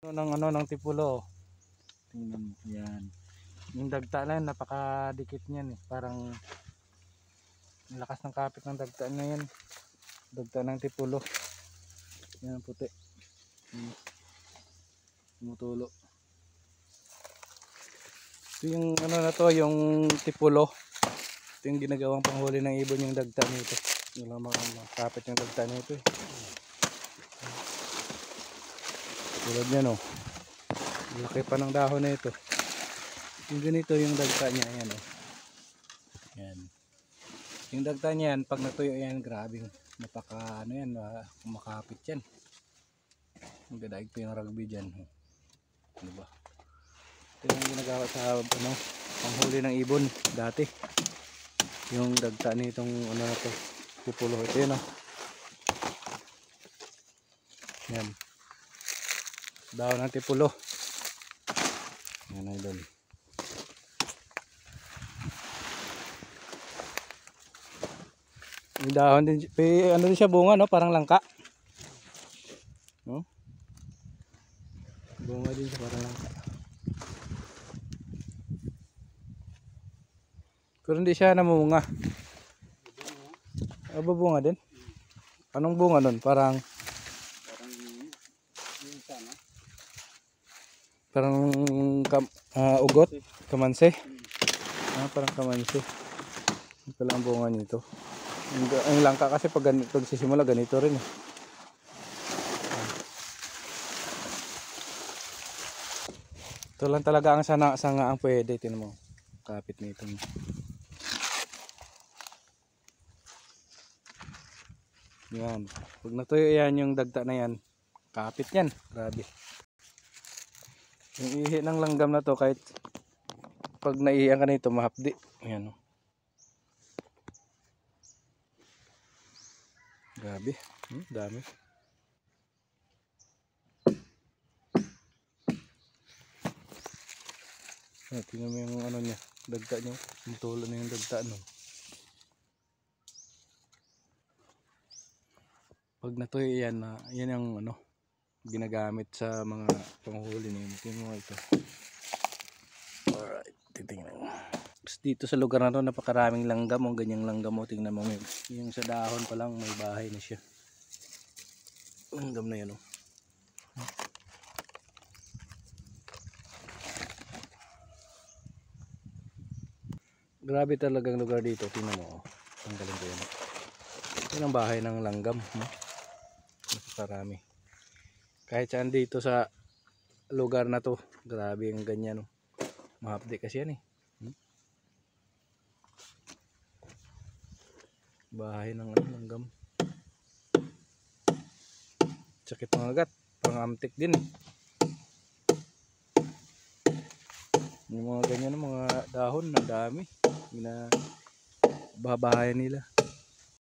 Ng tipulo. Tingnan mo, yan. Yung dagta na yan, napakadikit niyan eh. Parang lakas ng kapit ng dagta na yan. Dagta ng tipulo. Yan puti. Tumutulo. Ito yung na to, yung tipulo. Ito yung ginagawang panghuli ng ibon, yung dagta nito. Yung lang mga kapit yung dagta nito eh. Tulad niya no. Laki pa ng dahon na ito. Yung ganito yung dagta niya, ayan oh. Yan. Yung dagta niya yan, pag natuyo yan, grabe. Napaka kumakapit yan. Ang gadaig pa yung rugby dyan. Ano ba? Ito yung ginagawa sa panghuli ng ibon dati. Yung dagta nitong na to, tipulo. Ito yun oh. Yan. Dahon ng tipulo. Yan ay doon. Yung dahon din, ano din siya, bunga no, parang langka. No? Bunga din siya, parang langka. Pero hindi siya namunga. Bunga din. Anong bunga nun? Parang ugot, kamansi. Parang kamansi. Ito lang ang bunga nito. Ang langka kasi pag sisimula ganito rin eh. Ito lang talaga ang sanga ang pwede. Tinan mo, kapit nito. Yan. Pag natuyo yan yung dagta na yan, kapit yan. Grabe. Yung ihi ng langgam na to, kahit pag naihiyan ka nito, mahapdi. Ayan o. Grabe. Dami. Tingnan mo yung ano niya, dagta niya. Mutulo na yung dagta no. Pag natuyo yan, yan yung ginagamit sa mga panghuli niyo. Tingnan mo ito. Alright, titingnan mo. Dito sa lugar na to, napakaraming langgam. Ang ganyang langgam mo, tingnan mo. Yung sa dahon pa lang, may bahay na siya. Langgam na yan oh. Grabe talagang lugar dito. Tingnan mo oh. Ang galing ko yan. Yan ang bahay ng langgam. Napakarami. Kahit saan dito sa lugar na to, grabe ang ganyan oh. Mahapdi kasi yan eh. Bahay ng langgam. Sakit mga agat, pang amtik din. Yung mga ganyan mga dahon, ang dami. Babahayan nila.